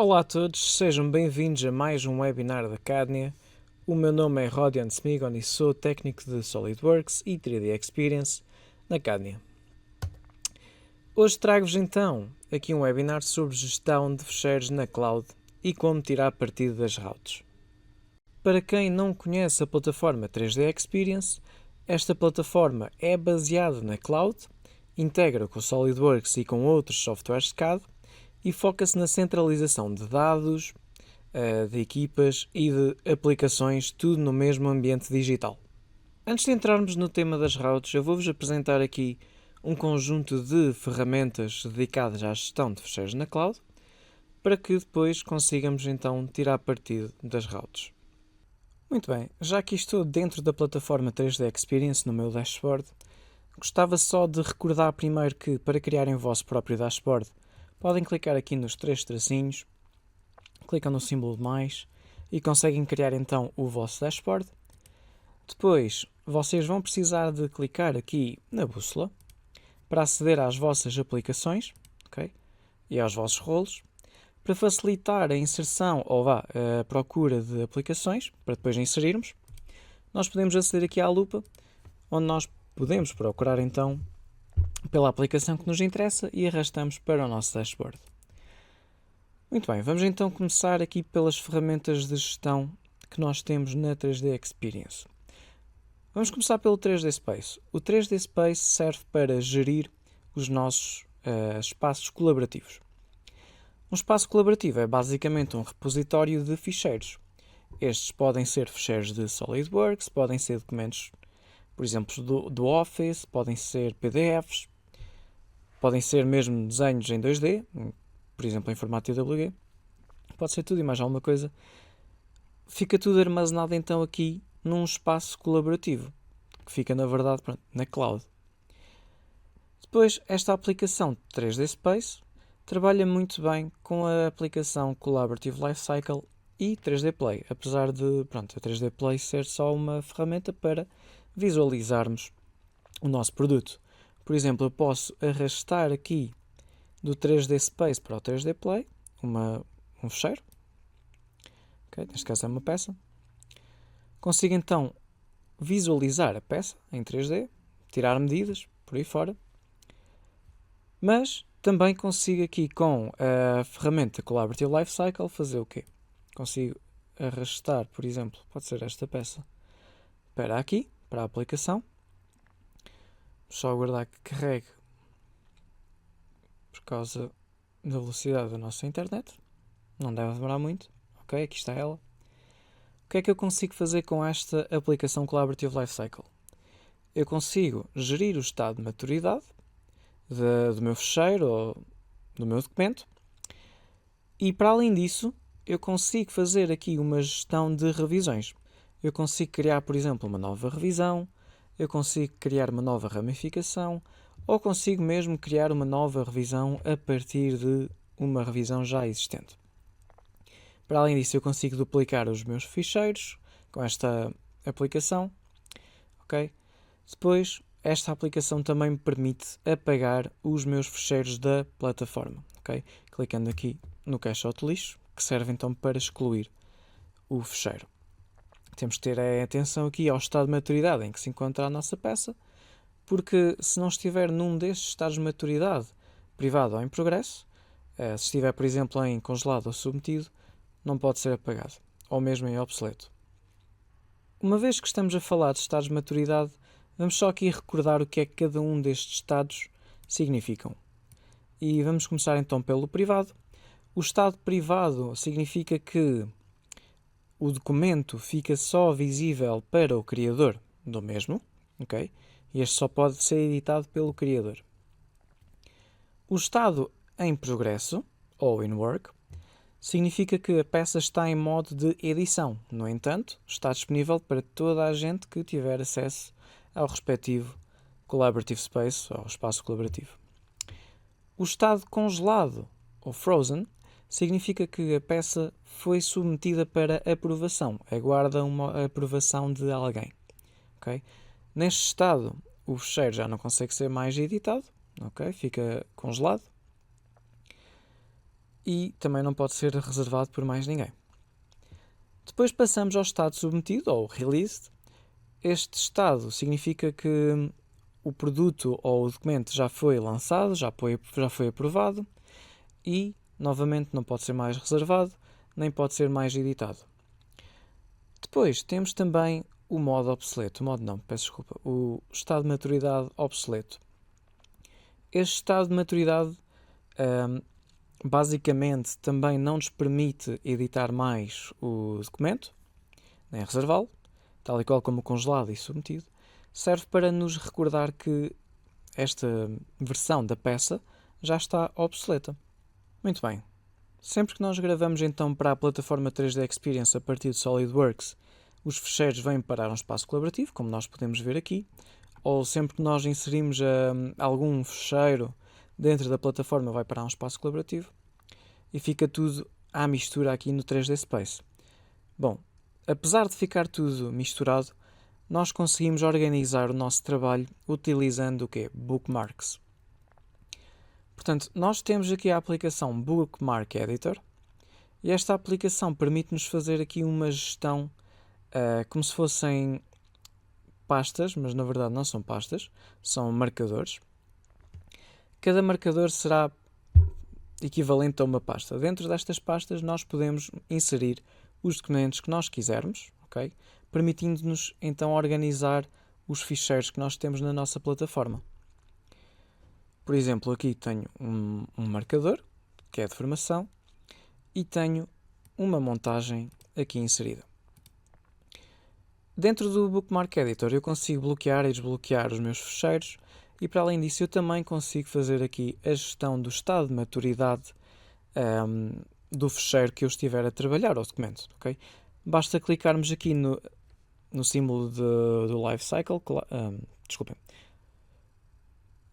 Olá a todos, sejam bem-vindos a mais um webinar da Cadnia. O meu nome é Rodion Smigon e sou técnico de SolidWorks e 3D Experience na Cadnia. Hoje trago-vos então aqui um webinar sobre gestão de ficheiros na cloud e como tirar partido das routes. Para quem não conhece a plataforma 3D Experience, esta plataforma é baseada na cloud, integra com o SolidWorks e com outros softwares de CAD e foca-se na centralização de dados, de equipas e de aplicações, tudo no mesmo ambiente digital. Antes de entrarmos no tema das routes, eu vou-vos apresentar aqui um conjunto de ferramentas dedicadas à gestão de ficheiros na cloud, para que depois consigamos então tirar partido das routes. Muito bem, já que estou dentro da plataforma 3D Experience no meu dashboard, gostava só de recordar primeiro que para criarem o vosso próprio dashboard, podem clicar aqui nos três tracinhos, clicam no símbolo de mais e conseguem criar então o vosso dashboard. Depois, vocês vão precisar de clicar aqui na bússola para aceder às vossas aplicações, ok? E aos vossos rolos, para facilitar a inserção ou a procura de aplicações, para depois inserirmos. Nós podemos aceder aqui à lupa, onde nós podemos procurar então pela aplicação que nos interessa e arrastamos para o nosso dashboard. Muito bem, vamos então começar aqui pelas ferramentas de gestão que nós temos na 3D Experience. Vamos começar pelo 3D Space. O 3D Space serve para gerir os nossos espaços colaborativos. Um espaço colaborativo é basicamente um repositório de ficheiros. Estes podem ser ficheiros de SolidWorks, podem ser documentos, por exemplo, do Office, podem ser PDFs, podem ser mesmo desenhos em 2D, por exemplo, em formato TWG. Pode ser tudo e mais alguma coisa. Fica tudo armazenado então aqui num espaço colaborativo, que fica na verdade na cloud. Depois, esta aplicação 3D Space trabalha muito bem com a aplicação Collaborative Lifecycle e 3D Play, apesar de a 3D Play ser só uma ferramenta para visualizarmos o nosso produto. Por exemplo, eu posso arrastar aqui do 3D Space para o 3D Play um fecheiro, okay, neste caso é uma peça. Consigo então visualizar a peça em 3D, tirar medidas, por aí fora, mas também consigo aqui com a ferramenta Collaborative Lifecycle fazer o quê? Consigo arrastar, por exemplo, pode ser esta peça, para aqui, para a aplicação. Só aguardar que carregue por causa da velocidade da nossa internet. Não deve demorar muito. Ok, aqui está ela. O que é que eu consigo fazer com esta aplicação Collaborative Lifecycle? Eu consigo gerir o estado de maturidade do meu fecheiro ou do meu documento e, para além disso, eu consigo fazer aqui uma gestão de revisões. Eu consigo criar, por exemplo, uma nova revisão, eu consigo criar uma nova ramificação ou consigo mesmo criar uma nova revisão a partir de uma revisão já existente. Para além disso, eu consigo duplicar os meus ficheiros com esta aplicação. Okay? Depois, esta aplicação também me permite apagar os meus ficheiros da plataforma. Okay? Clicando aqui no caixote lixo, que serve então para excluir o ficheiro. Temos que ter atenção aqui ao estado de maturidade em que se encontra a nossa peça, porque se não estiver num destes estados de maturidade, privado ou em progresso, se estiver, por exemplo, em congelado ou submetido, não pode ser apagado, ou mesmo em obsoleto. Uma vez que estamos a falar de estados de maturidade, vamos só aqui recordar o que é que cada um destes estados significam. E vamos começar então pelo privado. O estado privado significa que o documento fica só visível para o criador do mesmo, ok? E este só pode ser editado pelo criador. O estado em progresso, ou in work, significa que a peça está em modo de edição. No entanto, está disponível para toda a gente que tiver acesso ao respectivo Collaborative Space, ou espaço colaborativo. O estado congelado, ou frozen, significa que a peça foi submetida para aprovação, aguarda uma aprovação de alguém. Okay? Neste estado, o fecheiro já não consegue ser mais editado, okay? Fica congelado. e também não pode ser reservado por mais ninguém. Depois passamos ao estado submetido, ou released. Este estado significa que o produto ou o documento já foi lançado, já foi aprovado e, novamente, não pode ser mais reservado, nem pode ser mais editado. Depois temos também o modo obsoleto, o estado de maturidade obsoleto. Este estado de maturidade basicamente também não nos permite editar mais o documento, nem reservá-lo, tal e qual como congelado e submetido. Serve para nos recordar que esta versão da peça já está obsoleta. Muito bem. Sempre que nós gravamos então para a plataforma 3D Experience a partir de SolidWorks, os ficheiros vêm parar um espaço colaborativo, como nós podemos ver aqui, ou sempre que nós inserimos algum ficheiro dentro da plataforma vai parar um espaço colaborativo e fica tudo à mistura aqui no 3D Space. Bom, apesar de ficar tudo misturado, nós conseguimos organizar o nosso trabalho utilizando o quê? Bookmarks. Portanto, nós temos aqui a aplicação Bookmark Editor e esta aplicação permite-nos fazer aqui uma gestão como se fossem pastas, mas na verdade não são pastas, são marcadores. Cada marcador será equivalente a uma pasta. Dentro destas pastas nós podemos inserir os documentos que nós quisermos, ok? Permitindo-nos então organizar os ficheiros que nós temos na nossa plataforma. Por exemplo, aqui tenho um marcador, que é de formação, e tenho uma montagem aqui inserida. Dentro do Bookmark Editor eu consigo bloquear e desbloquear os meus ficheiros e para além disso eu também consigo fazer aqui a gestão do estado de maturidade do ficheiro que eu estiver a trabalhar, o documento. Okay? Basta clicarmos aqui no símbolo do Life Cycle,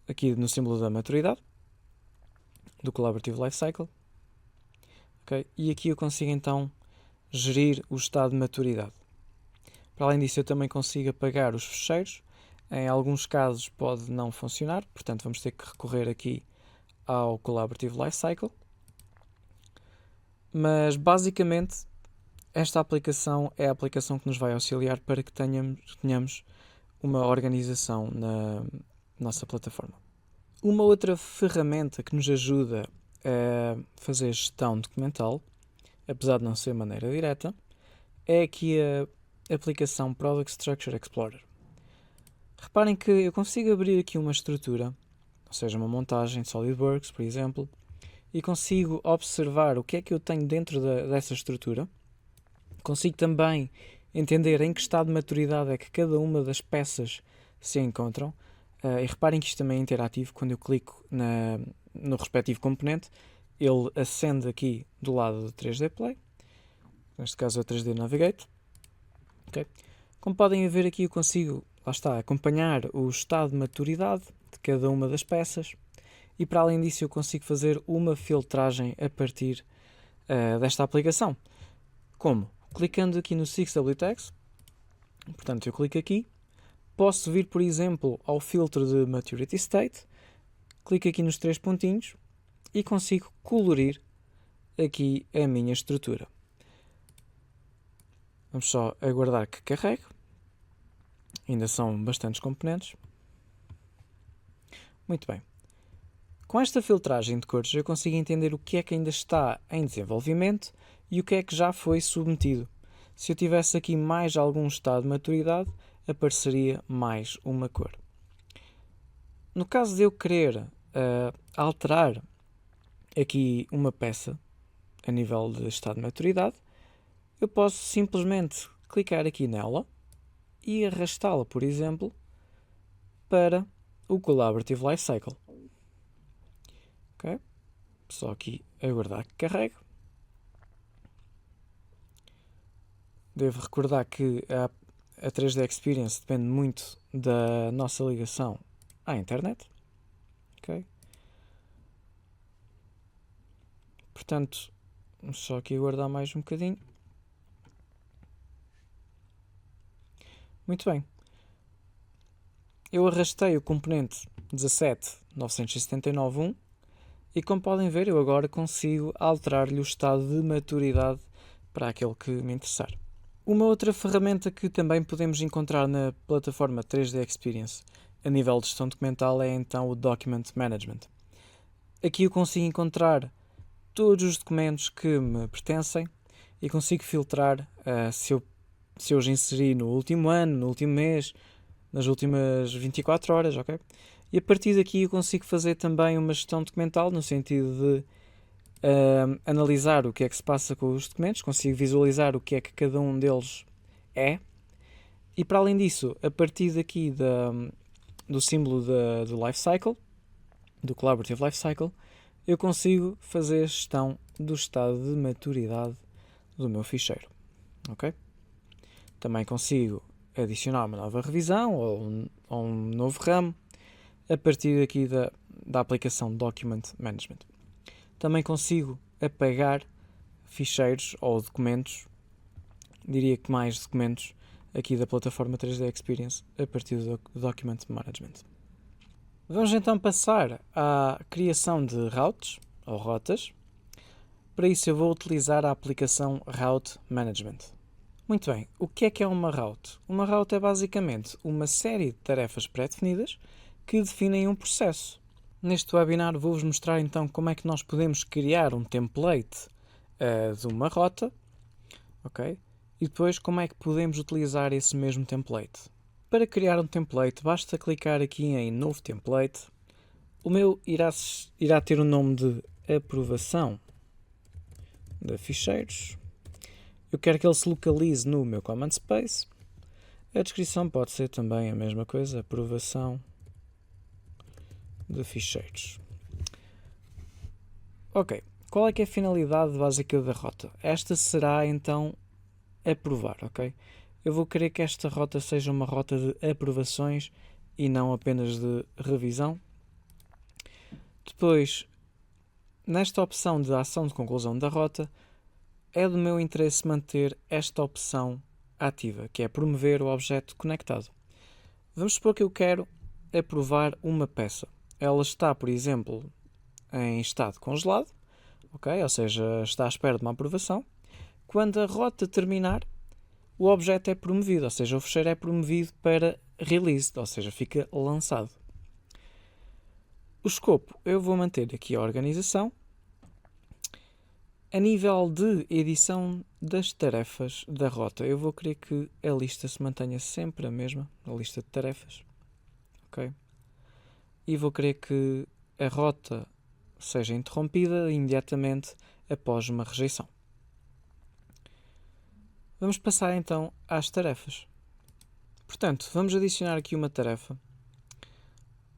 aqui no símbolo da maturidade, do Collaborative Life Cycle, okay? E aqui eu consigo então gerir o estado de maturidade. Para além disso, eu também consigo apagar os ficheiros. Em alguns casos pode não funcionar, portanto vamos ter que recorrer aqui ao Collaborative Lifecycle. Mas basicamente esta aplicação é a aplicação que nos vai auxiliar para que tenhamos uma organização na nossa plataforma. Uma outra ferramenta que nos ajuda a fazer gestão documental, apesar de não ser de maneira direta, é aqui a aplicação Product Structure Explorer. Reparem que eu consigo abrir aqui uma estrutura, ou seja, uma montagem de SolidWorks, por exemplo, e consigo observar o que é que eu tenho dentro dessa estrutura. Consigo também entender em que estado de maturidade é que cada uma das peças se encontram. E reparem que isto também é interativo. Quando eu clico no respectivo componente, ele acende aqui do lado do 3D Play. Neste caso é o 3D Navigate. Okay. Como podem ver aqui, eu consigo, lá está, acompanhar o estado de maturidade de cada uma das peças e para além disso eu consigo fazer uma filtragem a partir desta aplicação. Como? Clicando aqui no 6W Text, portanto eu clico aqui, posso vir por exemplo ao filtro de Maturity State, clico aqui nos 3 pontinhos e consigo colorir aqui a minha estrutura. Vamos só aguardar que carregue. Ainda são bastantes componentes. Muito bem. Com esta filtragem de cores eu consigo entender o que é que ainda está em desenvolvimento e o que é que já foi submetido. Se eu tivesse aqui mais algum estado de maturidade, apareceria mais uma cor. No caso de eu querer alterar aqui uma peça a nível de estado de maturidade, eu posso simplesmente clicar aqui nela e arrastá-la, por exemplo, para o Collaborative Lifecycle. Okay? Só aqui aguardar que carregue. Devo recordar que a 3D Experience depende muito da nossa ligação à internet. Okay? Portanto, vamos só aqui aguardar mais um bocadinho. Muito bem. Eu arrastei o componente 17.979.1 E como podem ver, eu agora consigo alterar-lhe o estado de maturidade para aquele que me interessar. Uma outra ferramenta que também podemos encontrar na plataforma 3D Experience a nível de gestão documental é então o Document Management. Aqui eu consigo encontrar todos os documentos que me pertencem e consigo filtrar se eu os inseri no último ano, no último mês, nas últimas 24 horas, ok? E a partir daqui eu consigo fazer também uma gestão documental no sentido de analisar o que é que se passa com os documentos, consigo visualizar o que é que cada um deles é. E para além disso, a partir daqui do símbolo do Lifecycle, do Collaborative Lifecycle, eu consigo fazer a gestão do estado de maturidade do meu ficheiro. Ok? Também consigo adicionar uma nova revisão ou um novo ramo a partir daqui da aplicação Document Management. Também consigo apagar ficheiros ou documentos, diria que mais documentos, aqui da plataforma 3D Experience a partir do Document Management. Vamos então passar à criação de routes ou rotas. Para isso eu vou utilizar a aplicação Route Management. Muito bem, o que é uma route? Uma route é basicamente uma série de tarefas pré-definidas que definem um processo. Neste webinar vou-vos mostrar então como é que nós podemos criar um template de uma rota, ok? E depois como é que podemos utilizar esse mesmo template. Para criar um template basta clicar aqui em Novo Template. O meu irá ter o nome de aprovação de ficheiros. Eu quero que ele se localize no meu Command Space. A descrição pode ser também a mesma coisa, aprovação de ficheiros. Ok, qual é que é a finalidade básica da rota? Esta será então aprovar, ok? Eu vou querer que esta rota seja uma rota de aprovações e não apenas de revisão. Depois, nesta opção de ação de conclusão da rota, é do meu interesse manter esta opção ativa, que é promover o objeto conectado. Vamos supor que eu quero aprovar uma peça. Ela está, por exemplo, em estado congelado, ok? Ou seja, está à espera de uma aprovação. Quando a rota terminar, o objeto é promovido, ou seja, o fecheiro é promovido para release, ou seja, fica lançado. O escopo, eu vou manter aqui a organização. A nível de edição das tarefas da rota, eu vou querer que a lista se mantenha sempre a mesma, a lista de tarefas. Ok? E vou querer que a rota seja interrompida imediatamente após uma rejeição. Vamos passar então às tarefas. Portanto, vamos adicionar aqui uma tarefa.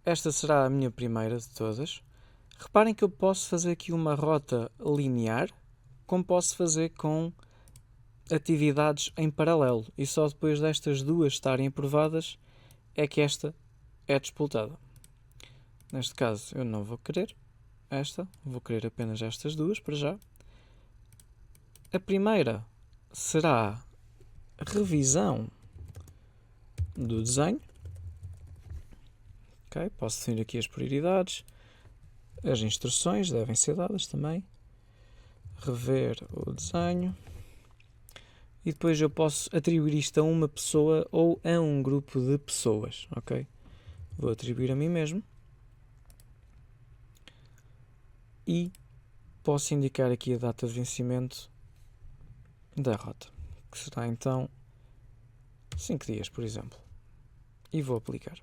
Esta será a minha primeira de todas. Reparem que eu posso fazer aqui uma rota linear, como posso fazer com atividades em paralelo. E só depois destas duas estarem aprovadas é que esta é disputada. Neste caso, eu não vou querer esta, vou querer apenas estas duas para já. A primeira será revisão do desenho. Okay, posso definir aqui as prioridades. As instruções devem ser dadas também. Rever o desenho. E depois eu posso atribuir isto a uma pessoa ou a um grupo de pessoas. Ok? Vou atribuir a mim mesmo. E posso indicar aqui a data de vencimento da rota, que será então 5 dias, por exemplo. E vou aplicar.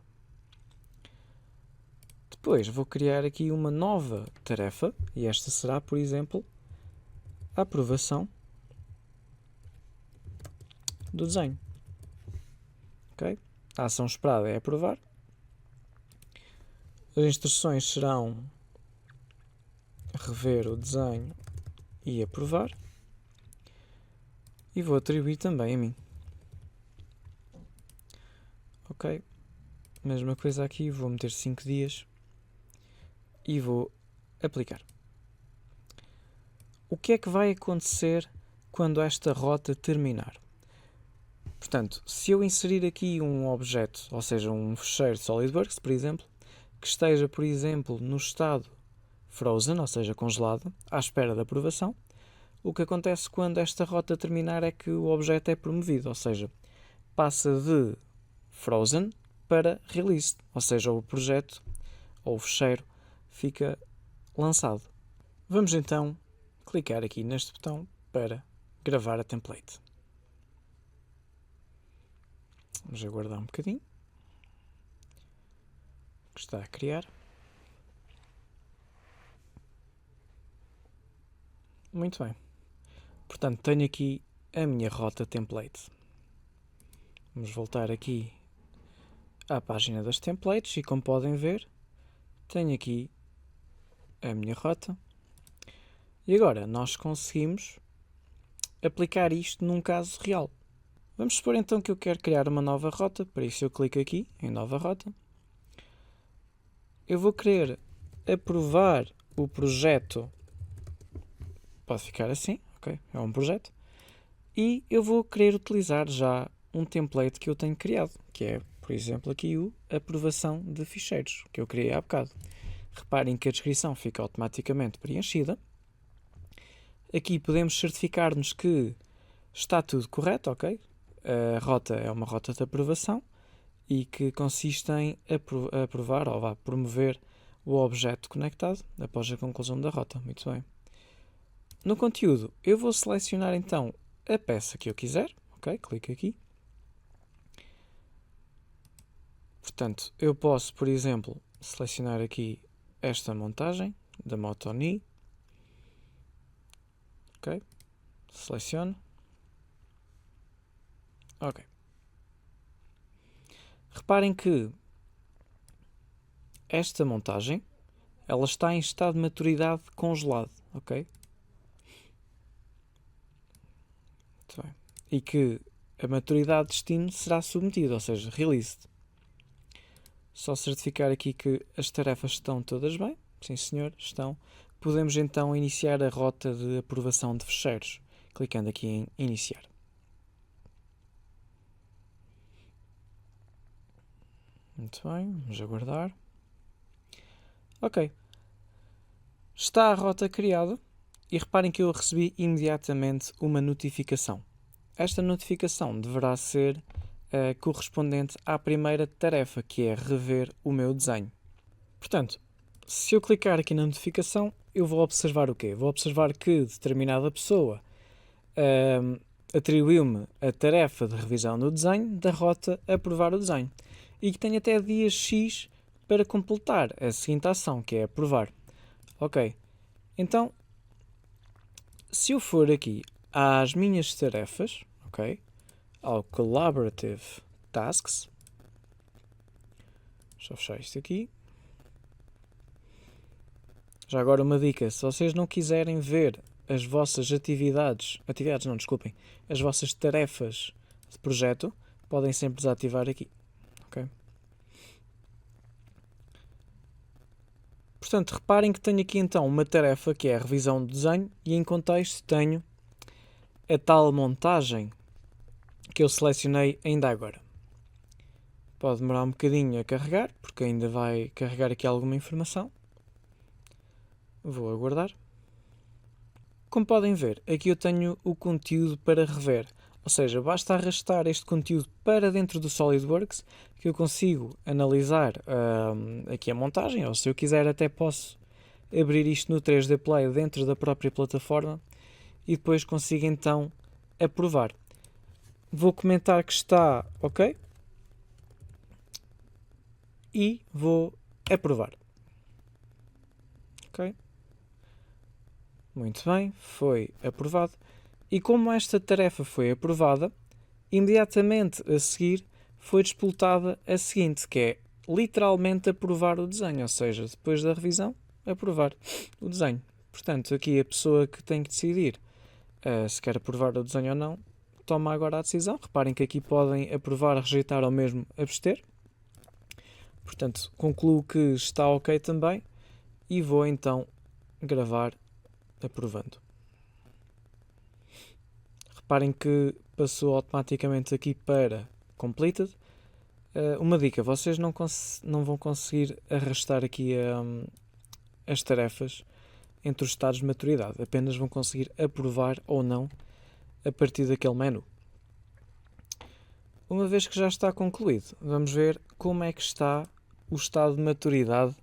Depois vou criar aqui uma nova tarefa, e esta será, por exemplo, a aprovação do desenho. Okay? A ação esperada é aprovar. As instruções serão rever o desenho e aprovar. E vou atribuir também a mim. Ok? Mesma coisa aqui, vou meter 5 dias e vou aplicar. O que é que vai acontecer quando esta rota terminar? Portanto, se eu inserir aqui um objeto, ou seja, um fecheiro de SolidWorks, por exemplo, que esteja, por exemplo, no estado frozen, ou seja, congelado, à espera da aprovação. O que acontece quando esta rota terminar é que o objeto é promovido, ou seja, passa de frozen para released, ou seja, o projeto ou o fecheiro fica lançado. Vamos então clicar aqui neste botão para gravar a template. Vamos aguardar um bocadinho. Que está a criar. Muito bem. Portanto, tenho aqui a minha rota template. Vamos voltar aqui à página das templates e, como podem ver, tenho aqui a minha rota. E agora nós conseguimos aplicar isto num caso real. Vamos supor então que eu quero criar uma nova rota, para isso eu clico aqui em nova rota. Eu vou querer aprovar o projeto, pode ficar assim, ok? É um projeto. E eu vou querer utilizar já um template que eu tenho criado, que é, por exemplo, aqui o aprovação de ficheiros, que eu criei há bocado. Reparem que a descrição fica automaticamente preenchida. Aqui podemos certificar-nos que está tudo correto, ok? A rota é uma rota de aprovação e que consiste em aprovar ou promover o objeto conectado após a conclusão da rota. Muito bem. No conteúdo, eu vou selecionar então a peça que eu quiser, ok? Clico aqui. Portanto, eu posso, por exemplo, selecionar aqui esta montagem da Motoni. Ok. Seleciono. Ok. Reparem que esta montagem ela está em estado de maturidade congelado, ok? Muito bem. E que a maturidade de destino será submetida, ou seja, released. Só certificar aqui que as tarefas estão todas bem. Sim, senhor, estão. Podemos então iniciar a rota de aprovação de fecheiros, clicando aqui em iniciar. Muito bem, vamos aguardar. Ok. Está a rota criada e reparem que eu recebi imediatamente uma notificação. Esta notificação deverá ser correspondente à primeira tarefa, que é rever o meu desenho. Portanto, se eu clicar aqui na notificação, eu vou observar o quê? Vou observar que determinada pessoa atribuiu-me a tarefa de revisão do desenho da rota aprovar o desenho e que tenho até dias X para completar a seguinte ação, que é aprovar. Ok, então, se eu for aqui às minhas tarefas, ok, ao Collaborative Tasks, deixa eu fechar isto aqui. Já agora uma dica, se vocês não quiserem ver as vossas as vossas tarefas de projeto, podem sempre desativar aqui, ok? Portanto, reparem que tenho aqui então uma tarefa que é a revisão do desenho e em contexto tenho a tal montagem que eu selecionei ainda agora. Pode demorar um bocadinho a carregar, porque ainda vai carregar aqui alguma informação. Vou aguardar. Como podem ver, aqui eu tenho o conteúdo para rever. Ou seja, basta arrastar este conteúdo para dentro do SolidWorks que eu consigo analisar aqui a montagem, ou se eu quiser até posso abrir isto no 3D Play dentro da própria plataforma e depois consigo então aprovar. Vou comentar que está ok e vou aprovar. Ok? Muito bem, foi aprovado. E como esta tarefa foi aprovada, imediatamente a seguir foi disputada a seguinte, que é literalmente aprovar o desenho, ou seja, depois da revisão, aprovar o desenho. Portanto, aqui a pessoa que tem que decidir se quer aprovar o desenho ou não, toma agora a decisão. Reparem que aqui podem aprovar, rejeitar ou mesmo abster. Portanto, concluo que está ok também e vou então gravar aprovando. Reparem que passou automaticamente aqui para completed. Uma dica, vocês não vão conseguir arrastar aqui as tarefas entre os estados de maturidade. Apenas vão conseguir aprovar ou não a partir daquele menu. Uma vez que já está concluído, vamos ver como é que está o estado de maturidade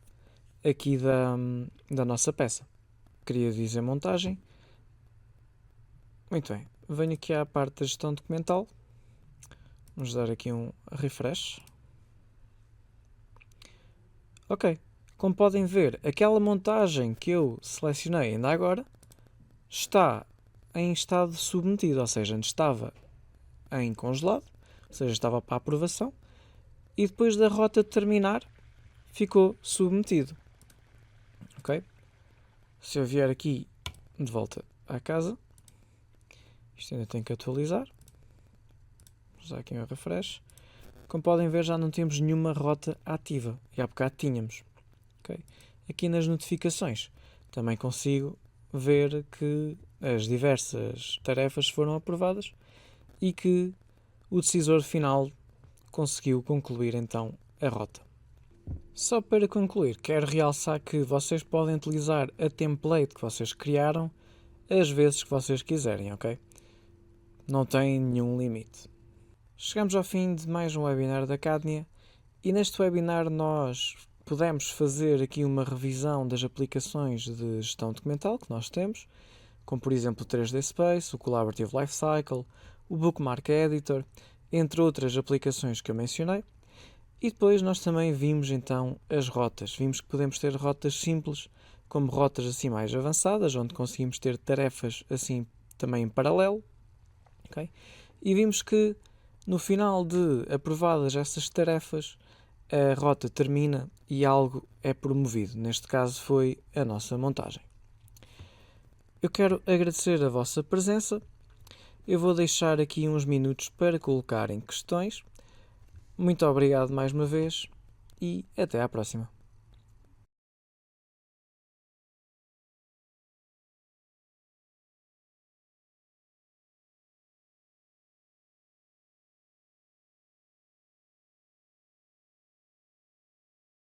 aqui da nossa peça. Queria dizer montagem. Muito bem. Venho aqui à parte da gestão documental. Vamos dar aqui um refresh. Ok. Como podem ver, aquela montagem que eu selecionei ainda agora está em estado submetido, ou seja, antes estava em congelado, ou seja, estava para aprovação, e depois da rota terminar, ficou submetido. Ok? Se eu vier aqui de volta à casa, isto ainda tem que atualizar. Vamos dar aqui um refresh. Como podem ver, já não temos nenhuma rota ativa. E há bocado tínhamos. Okay? Aqui nas notificações também consigo ver que as diversas tarefas foram aprovadas e que o decisor final conseguiu concluir então a rota. Só para concluir, quero realçar que vocês podem utilizar a template que vocês criaram as vezes que vocês quiserem, ok? Não tem nenhum limite. Chegamos ao fim de mais um webinar da Cadnia e neste webinar nós pudemos fazer aqui uma revisão das aplicações de gestão documental que nós temos, como por exemplo o 3D Space, o Collaborative Lifecycle, o Bookmark Editor, entre outras aplicações que eu mencionei. E depois nós também vimos então as rotas. Vimos que podemos ter rotas simples, como rotas assim mais avançadas, onde conseguimos ter tarefas assim também em paralelo. Okay? E vimos que no final de aprovadas essas tarefas, a rota termina e algo é promovido. Neste caso foi a nossa montagem. Eu quero agradecer a vossa presença. Eu vou deixar aqui uns minutos para colocarem questões. Muito obrigado mais uma vez e até à próxima.